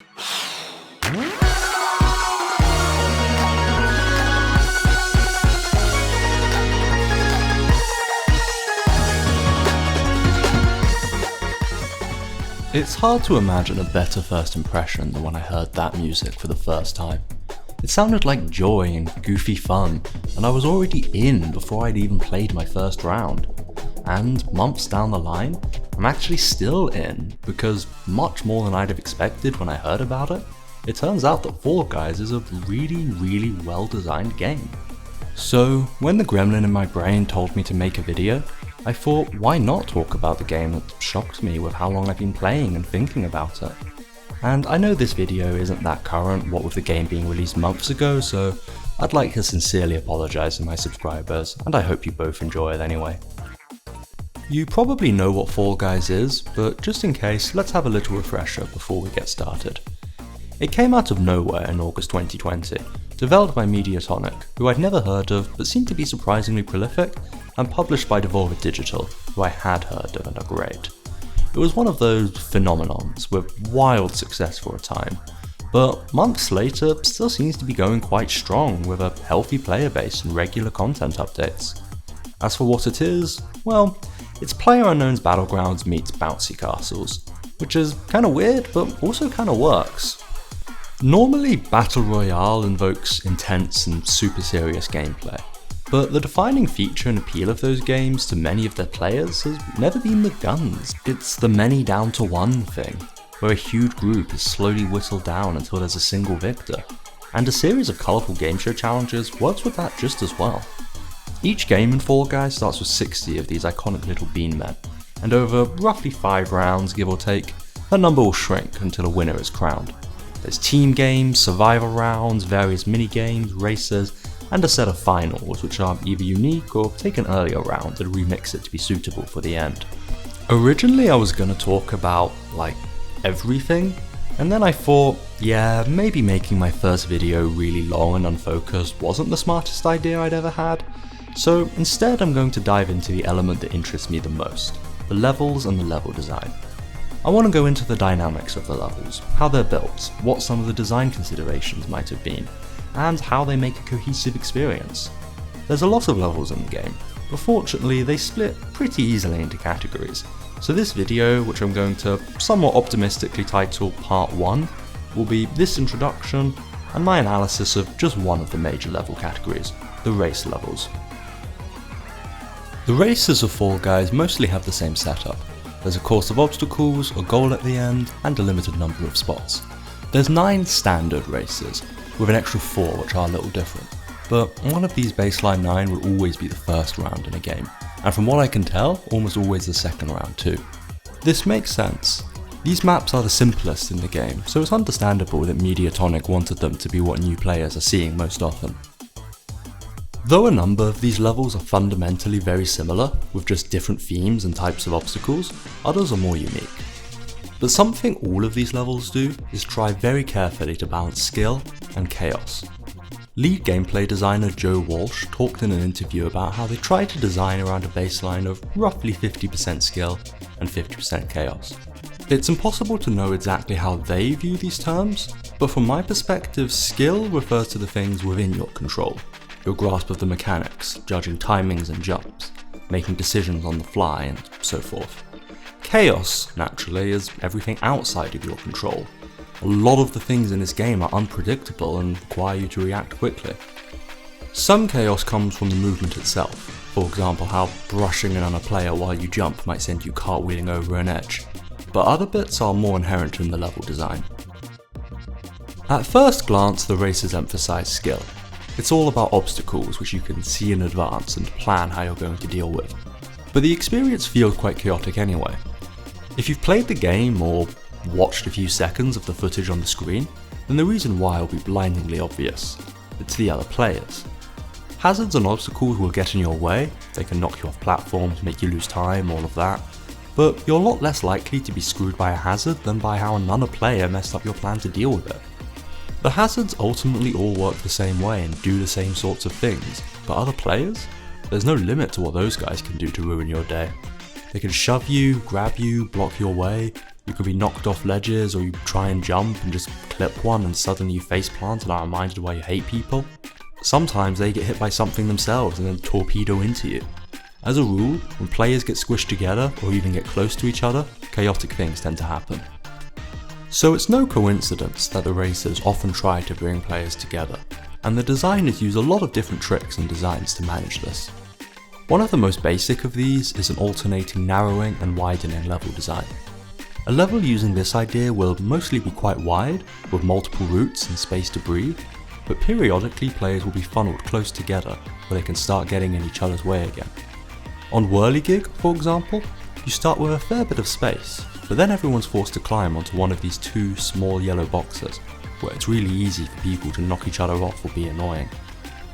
It's hard to imagine a better first impression than when I heard that music for the first time. It sounded like joy and goofy fun, and I was already in before I'd even played my first round. And months down the line, I'm actually still in, because much more than I'd have expected when I heard about it, it turns out that Fall Guys is a really well designed game. So when the gremlin in my brain told me to make a video, I thought, why not talk about the game that shocked me with how long I've been playing and thinking about it. And I know this video isn't that current, what with the game being released months ago, so I'd like to sincerely apologise to my subscribers, and I hope you both enjoy it anyway. You probably know what Fall Guys is, but just in case, let's have a little refresher before we get started. It came out of nowhere in August 2020, developed by Mediatonic, who I'd never heard of but seemed to be surprisingly prolific, and published by Devolver Digital, who I had heard of and are great. It was one of those phenomenons with wild success for a time, but months later still seems to be going quite strong with a healthy player base and regular content updates. As for what it is, well, it's PlayerUnknown's Battlegrounds meets Bouncy Castles, which is kinda weird but also kinda works. Normally Battle Royale invokes intense and super serious gameplay, but the defining feature and appeal of those games to many of their players has never been the guns. It's the many down to one thing, where a huge group is slowly whittled down until there's a single victor, and a series of colourful game show challenges works with that just as well. Each game in Fall Guys starts with 60 of these iconic little bean men, and over roughly 5 rounds, give or take, that number will shrink until a winner is crowned. There's team games, survival rounds, various mini-games, races, and a set of finals, which are either unique or take an earlier round and remix it to be suitable for the end. Originally I was gonna talk about, everything, and then I thought, yeah, maybe making my first video really long and unfocused wasn't the smartest idea I'd ever had, so instead I'm going to dive into the element that interests me the most, the levels and the level design. I want to go into the dynamics of the levels, how they're built, what some of the design considerations might have been, and how they make a cohesive experience. There's a lot of levels in the game, but fortunately they split pretty easily into categories, so this video, which I'm going to somewhat optimistically title Part 1, will be this introduction and my analysis of just one of the major level categories, the race levels. The races of Fall Guys mostly have the same setup. There's a course of obstacles, a goal at the end, and a limited number of spots. There's 9 standard races, with an extra 4 which are a little different, but one of these baseline 9 will always be the first round in a game, and from what I can tell, almost always the second round too. This makes sense. These maps are the simplest in the game, so it's understandable that Mediatonic wanted them to be what new players are seeing most often. Though a number of these levels are fundamentally very similar, with just different themes and types of obstacles, others are more unique. But something all of these levels do is try very carefully to balance skill and chaos. Lead gameplay designer Joe Walsh talked in an interview about how they try to design around a baseline of roughly 50% skill and 50% chaos. It's impossible to know exactly how they view these terms, but from my perspective, skill refers to the things within your control. Your grasp of the mechanics, judging timings and jumps, making decisions on the fly, and so forth. Chaos, naturally, is everything outside of your control. A lot of the things in this game are unpredictable and require you to react quickly. Some chaos comes from the movement itself, for example how brushing in on a player while you jump might send you cartwheeling over an edge, but other bits are more inherent in the level design. At first glance, the races emphasize skill. It's all about obstacles which you can see in advance and plan how you're going to deal with. But the experience feels quite chaotic anyway. If you've played the game or watched a few seconds of the footage on the screen, then the reason why will be blindingly obvious. It's the other players. Hazards and obstacles will get in your way, they can knock you off platforms, make you lose time, all of that. But you're a lot less likely to be screwed by a hazard than by how another player messed up your plan to deal with it. The hazards ultimately all work the same way and do the same sorts of things, but other players? There's no limit to what those guys can do to ruin your day. They can shove you, grab you, block your way, You can be knocked off ledges, or you try and jump and just clip one and suddenly you face plant and are reminded why you hate people. Sometimes they get hit by something themselves and then torpedo into you. As a rule, when players get squished together or even get close to each other, chaotic things tend to happen. So it's no coincidence that the racers often try to bring players together, and the designers use a lot of different tricks and designs to manage this. One of the most basic of these is an alternating narrowing and widening level design. A level using this idea will mostly be quite wide, with multiple routes and space to breathe, but periodically players will be funneled close together where they can start getting in each other's way again. On Whirligig, for example, you start with a fair bit of space, but then everyone's forced to climb onto one of these two small yellow boxes, where it's really easy for people to knock each other off or be annoying.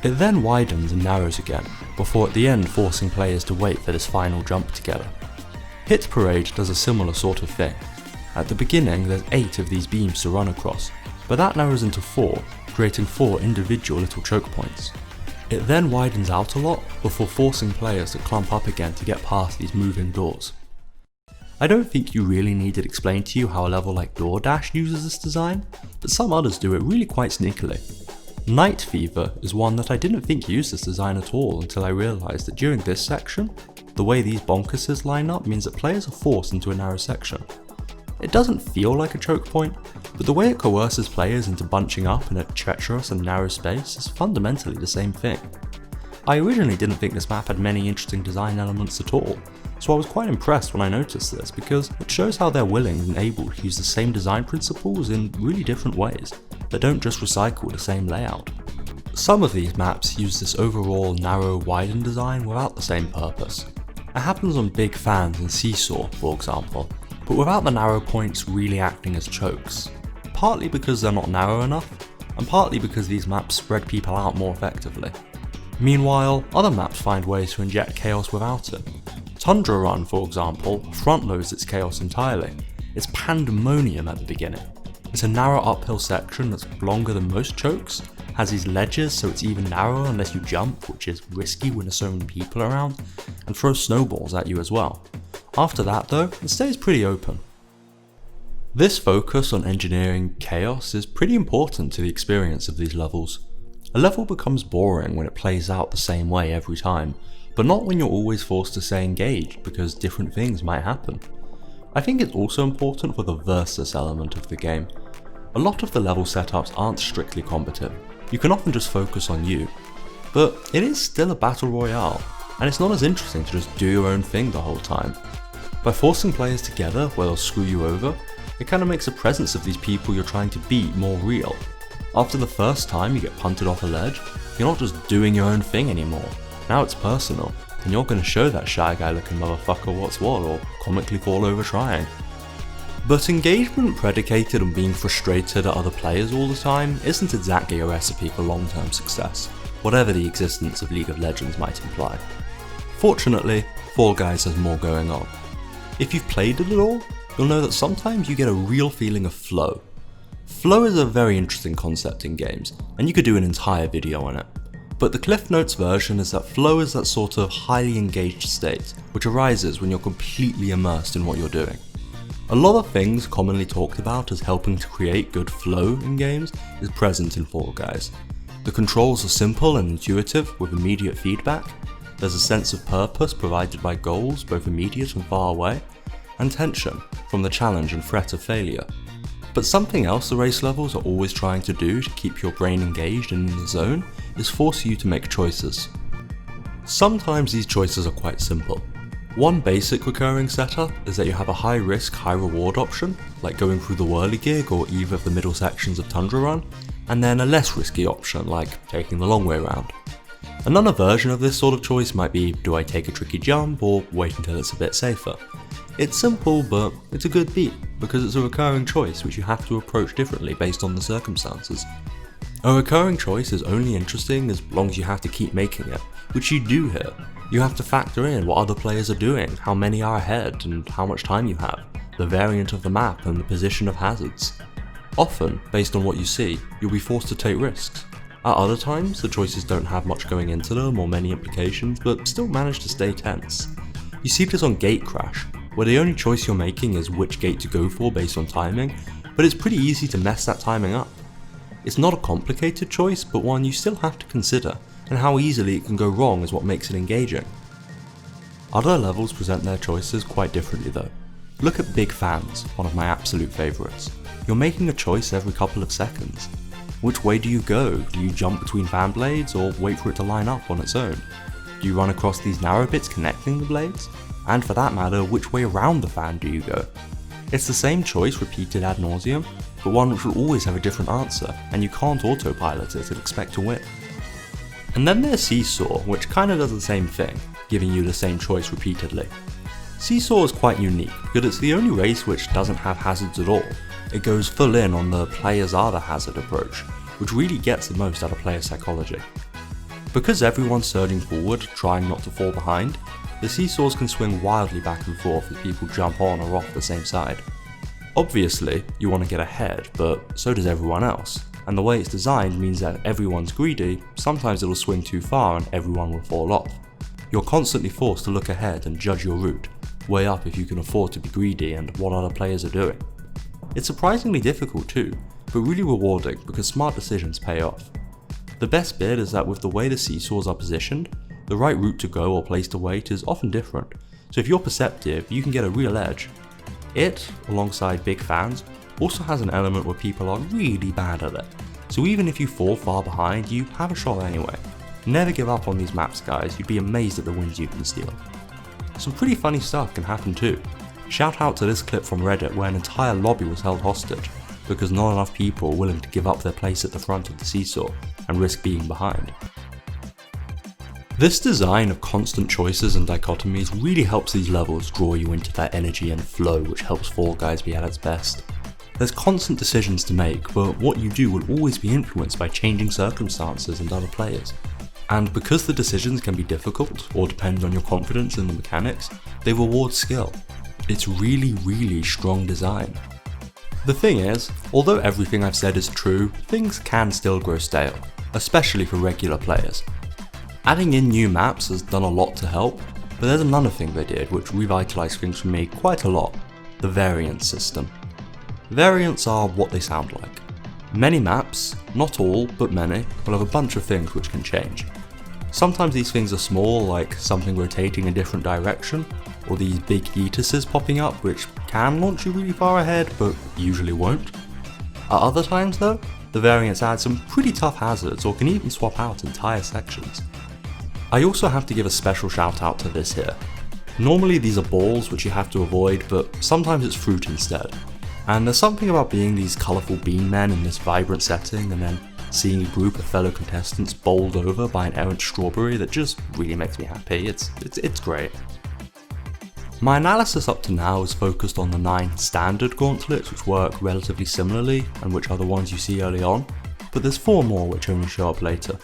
It then widens and narrows again, before at the end forcing players to wait for this final jump together. Hit Parade does a similar sort of thing. At the beginning there's 8 of these beams to run across, but that narrows into 4, creating 4 individual little choke points. It then widens out a lot before forcing players to clump up again to get past these moving doors. I don't think you really need it explained to you how a level like DoorDash uses this design, but some others do it really quite sneakily. Night Fever is one that I didn't think used this design at all until I realised that during this section, the way these bonkuses line up means that players are forced into a narrow section. It doesn't feel like a choke point, but the way it coerces players into bunching up in a treacherous and narrow space is fundamentally the same thing. I originally didn't think this map had many interesting design elements at all, so I was quite impressed when I noticed this because it shows how they're willing and able to use the same design principles in really different ways that don't just recycle the same layout. Some of these maps use this overall narrow widen design without the same purpose. It happens on big fans in Seesaw, for example, but without the narrow points really acting as chokes, partly because they're not narrow enough, and partly because these maps spread people out more effectively. Meanwhile, other maps find ways to inject chaos without it. Tundra Run, for example, front-loads its chaos entirely. It's pandemonium at the beginning. It's a narrow uphill section that's longer than most chokes, has these ledges so it's even narrower unless you jump, which is risky when there's so many people around, and throws snowballs at you as well. After that though, it stays pretty open. This focus on engineering chaos is pretty important to the experience of these levels. A level becomes boring when it plays out the same way every time, but not when you're always forced to stay engaged because different things might happen. I think it's also important for the versus element of the game. A lot of the level setups aren't strictly combative. You can often just focus on you, but it is still a battle royale, and it's not as interesting to just do your own thing the whole time. By forcing players together where they'll screw you over, it kind of makes the presence of these people you're trying to beat more real. After the first time you get punted off a ledge, you're not just doing your own thing anymore. Now it's personal, and you're going to show that shy guy looking motherfucker what's what, or comically fall over trying. But engagement predicated on being frustrated at other players all the time isn't exactly a recipe for long-term success, whatever the existence of League of Legends might imply. Fortunately, Fall Guys has more going on. If you've played it at all, you'll know that sometimes you get a real feeling of flow. Flow is a very interesting concept in games, and you could do an entire video on it. But the Cliff Notes version is that flow is that sort of highly engaged state, which arises when you're completely immersed in what you're doing. A lot of things commonly talked about as helping to create good flow in games is present in Fall Guys. The controls are simple and intuitive with immediate feedback, there's a sense of purpose provided by goals both immediate and far away, and tension from the challenge and threat of failure. But something else the race levels are always trying to do to keep your brain engaged and in the zone is force you to make choices. Sometimes these choices are quite simple. One basic recurring setup is that you have a high risk, high reward option, like going through the Whirligig or either of the middle sections of Tundra Run, and then a less risky option like taking the long way round. Another version of this sort of choice might be, do I take a tricky jump or wait until it's a bit safer? It's simple, but it's a good beat, because it's a recurring choice which you have to approach differently based on the circumstances. A recurring choice is only interesting as long as you have to keep making it, which you do here. You have to factor in what other players are doing, how many are ahead, and how much time you have, the variant of the map and the position of hazards. Often, based on what you see, you'll be forced to take risks. At other times, the choices don't have much going into them or many implications, but still manage to stay tense. You see this on Gate Crash, where the only choice you're making is which gate to go for based on timing, but it's pretty easy to mess that timing up. It's not a complicated choice, but one you still have to consider, and how easily it can go wrong is what makes it engaging. Other levels present their choices quite differently though. Look at Big Fans, one of my absolute favourites. You're making a choice every couple of seconds. Which way do you go? Do you jump between fan blades or wait for it to line up on its own? Do you run across these narrow bits connecting the blades? And for that matter, which way around the fan do you go? It's the same choice repeated ad nauseum, but one which will always have a different answer, and you can't autopilot it and expect to win. And then there's Seesaw, which kinda does the same thing, giving you the same choice repeatedly. Seesaw is quite unique, because it's the only race which doesn't have hazards at all. It goes full in on the players are the hazard approach, which really gets the most out of player psychology. Because everyone's surging forward, trying not to fall behind, the seesaws can swing wildly back and forth as people jump on or off the same side. Obviously, you want to get ahead, but so does everyone else, and the way it's designed means that if everyone's greedy, sometimes it'll swing too far and everyone will fall off. You're constantly forced to look ahead and judge your route, weigh up if you can afford to be greedy and what other players are doing. It's surprisingly difficult too, but really rewarding because smart decisions pay off. The best bit is that with the way the seesaws are positioned, the right route to go or place to wait is often different, so if you're perceptive, you can get a real edge. It, alongside Big Fans, also has an element where people are really bad at it, so even if you fall far behind, you have a shot anyway. Never give up on these maps guys, you'd be amazed at the wins you can steal. Some pretty funny stuff can happen too. Shout out to this clip from Reddit where an entire lobby was held hostage because not enough people were willing to give up their place at the front of the seesaw and risk being behind. This design of constant choices and dichotomies really helps these levels draw you into that energy and flow which helps Fall Guys be at its best. There's constant decisions to make, but what you do will always be influenced by changing circumstances and other players. And because the decisions can be difficult or depend on your confidence in the mechanics, they reward skill. It's really strong design. The thing is, although everything I've said is true, things can still grow stale, especially for regular players. Adding in new maps has done a lot to help, but there's another thing they did which revitalised things for me quite a lot: the variance system. Variants are what they sound like. Many maps, not all, but many, will have a bunch of things which can change. Sometimes these things are small, like something rotating a different direction, or these big Elteras popping up which can launch you really far ahead, but usually won't. At other times though, the variants add some pretty tough hazards or can even swap out entire sections. I also have to give a special shout out to this here. Normally these are balls which you have to avoid, but sometimes it's fruit instead. And there's something about being these colourful bean men in this vibrant setting and then seeing a group of fellow contestants bowled over by an errant strawberry that just really makes me happy. It's great. My analysis up to now is focused on the 9 standard gauntlets which work relatively similarly and which are the ones you see early on, but there's 4 more which only show up later.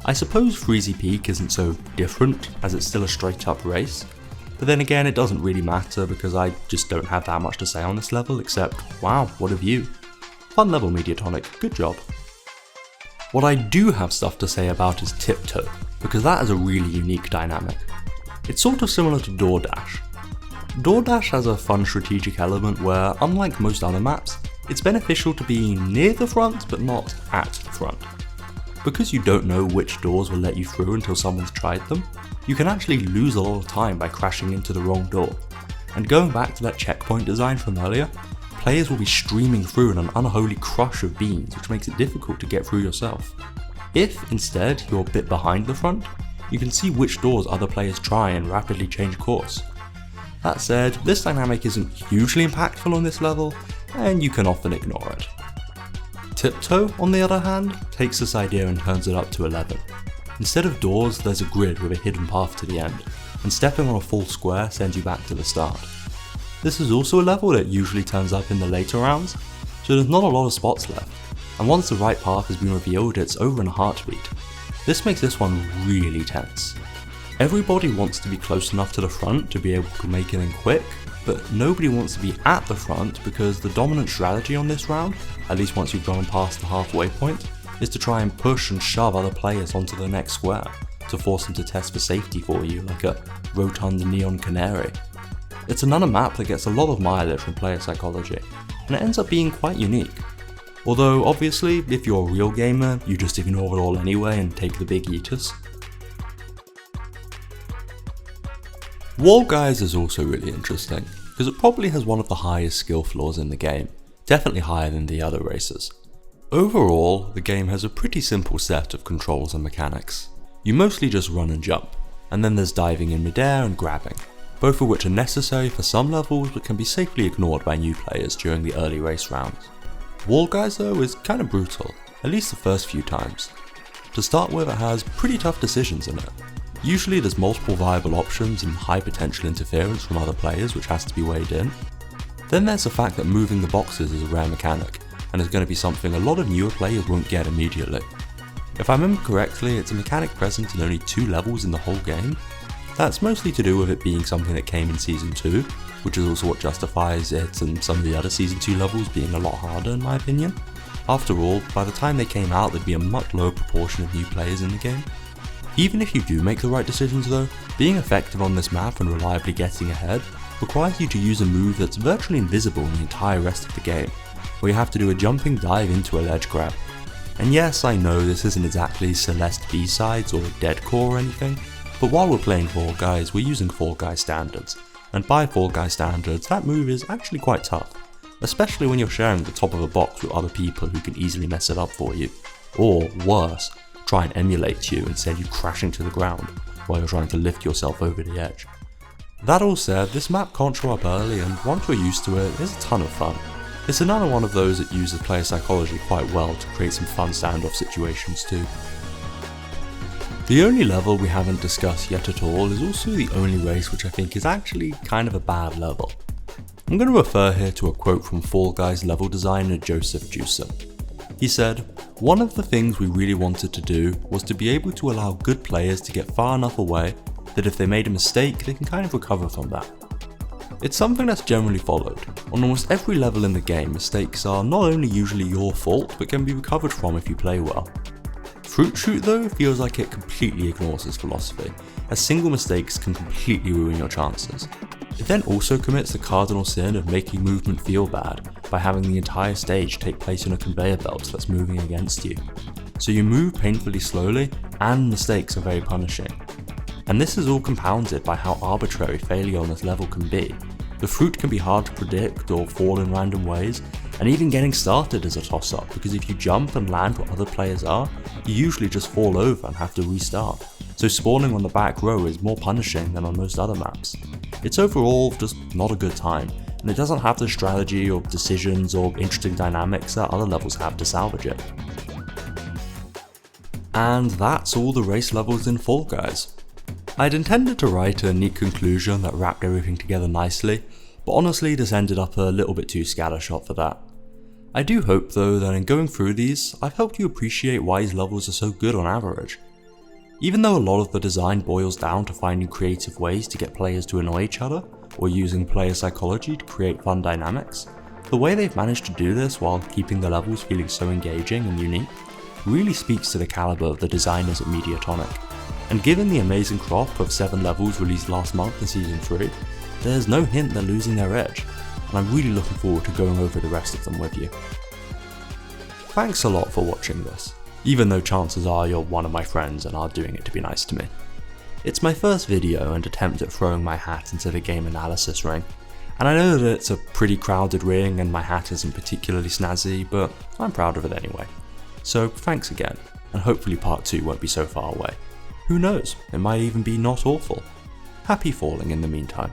I suppose Freezy Peak isn't so different as it's still a straight up race, but then again it doesn't really matter because I just don't have that much to say on this level except, wow, what a view. Fun level Mediatonic, good job. What I do have stuff to say about is Tiptoe, because that is a really unique dynamic. It's sort of similar to DoorDash. DoorDash has a fun strategic element where, unlike most other maps, it's beneficial to be near the front but not at the front. Because you don't know which doors will let you through until someone's tried them, you can actually lose a lot of time by crashing into the wrong door. And going back to that checkpoint design from earlier, players will be streaming through in an unholy crush of beans which makes it difficult to get through yourself. If, instead, you're a bit behind the front, you can see which doors other players try and rapidly change course. That said, this dynamic isn't hugely impactful on this level, and you can often ignore it. Tiptoe, on the other hand, takes this idea and turns it up to 11. Instead of doors, there's a grid with a hidden path to the end, and stepping on a full square sends you back to the start. This is also a level that usually turns up in the later rounds, so there's not a lot of spots left, and once the right path has been revealed, it's over in a heartbeat. This makes this one really tense. Everybody wants to be close enough to the front to be able to make it in quick, but nobody wants to be at the front because the dominant strategy on this round, at least once you've gone past the halfway point, is to try and push and shove other players onto the next square to force them to test for safety for you like a rotund neon canary. It's another map that gets a lot of mileage from player psychology, and it ends up being quite unique. Although obviously, if you're a real gamer, you just ignore it all anyway and take the big eaters. Wall Guys is also really interesting, because it probably has one of the highest skill floors in the game, definitely higher than the other races. Overall, the game has a pretty simple set of controls and mechanics. You mostly just run and jump, and then there's diving in midair and grabbing, both of which are necessary for some levels but can be safely ignored by new players during the early race rounds. Wall Guys though is kinda brutal, at least the first few times. To start with, it has pretty tough decisions in it. Usually there's multiple viable options and high potential interference from other players which has to be weighed in. Then there's the fact that moving the boxes is a rare mechanic, and is going to be something a lot of newer players won't get immediately. If I remember correctly, it's a mechanic present in only 2 levels in the whole game. That's mostly to do with it being something that came in Season 2, which is also what justifies it and some of the other Season 2 levels being a lot harder in my opinion. After all, by the time they came out there'd be a much lower proportion of new players in the game. Even if you do make the right decisions though, being effective on this map and reliably getting ahead requires you to use a move that's virtually invisible in the entire rest of the game, where you have to do a jumping dive into a ledge grab. And yes, I know this isn't exactly Celeste B-Sides or Deadcore or anything, but while we're playing Fall Guys, we're using Fall Guys standards, and by Fall Guys standards, that move is actually quite tough, especially when you're sharing the top of a box with other people who can easily mess it up for you, or worse, try and emulate you and send you crashing to the ground while you're trying to lift yourself over the edge. That all said, this map can't show up early, and once we're used to it, it's a ton of fun. It's another one of those that uses player psychology quite well to create some fun standoff situations too. The only level we haven't discussed yet at all is also the only race which I think is actually kind of a bad level. I'm going to refer here to a quote from Fall Guys level designer Joseph Juicer. He said, "One of the things we really wanted to do was to be able to allow good players to get far enough away that if they made a mistake they can kind of recover from that. It's something that's generally followed. On almost every level in the game, mistakes are not only usually your fault but can be recovered from if you play well. Fruit Shoot though feels like it completely ignores this philosophy, as single mistakes can completely ruin your chances. It then also commits the cardinal sin of making movement feel bad by having the entire stage take place in a conveyor belt that's moving against you. So you move painfully slowly and mistakes are very punishing. And this is all compounded by how arbitrary failure on this level can be. The fruit can be hard to predict or fall in random ways, and even getting started is a toss-up because if you jump and land where other players are, you usually just fall over and have to restart. So spawning on the back row is more punishing than on most other maps. It's overall just not a good time, and it doesn't have the strategy or decisions or interesting dynamics that other levels have to salvage it. And that's all the race levels in Fall Guys. I'd intended to write a neat conclusion that wrapped everything together nicely, but honestly this ended up a little bit too scattershot for that. I do hope though that in going through these, I've helped you appreciate why these levels are so good on average. Even though a lot of the design boils down to finding creative ways to get players to annoy each other, or using player psychology to create fun dynamics, the way they've managed to do this while keeping the levels feeling so engaging and unique really speaks to the caliber of the designers at Mediatonic. And given the amazing crop of 7 levels released last month in Season 3, there's no hint they're losing their edge, and I'm really looking forward to going over the rest of them with you. Thanks a lot for watching this, even though chances are you're one of my friends and are doing it to be nice to me. It's my first video and attempt at throwing my hat into the game analysis ring, and I know that it's a pretty crowded ring and my hat isn't particularly snazzy, but I'm proud of it anyway. So thanks again, and hopefully part 2 won't be so far away. Who knows, it might even be not awful. Happy falling in the meantime.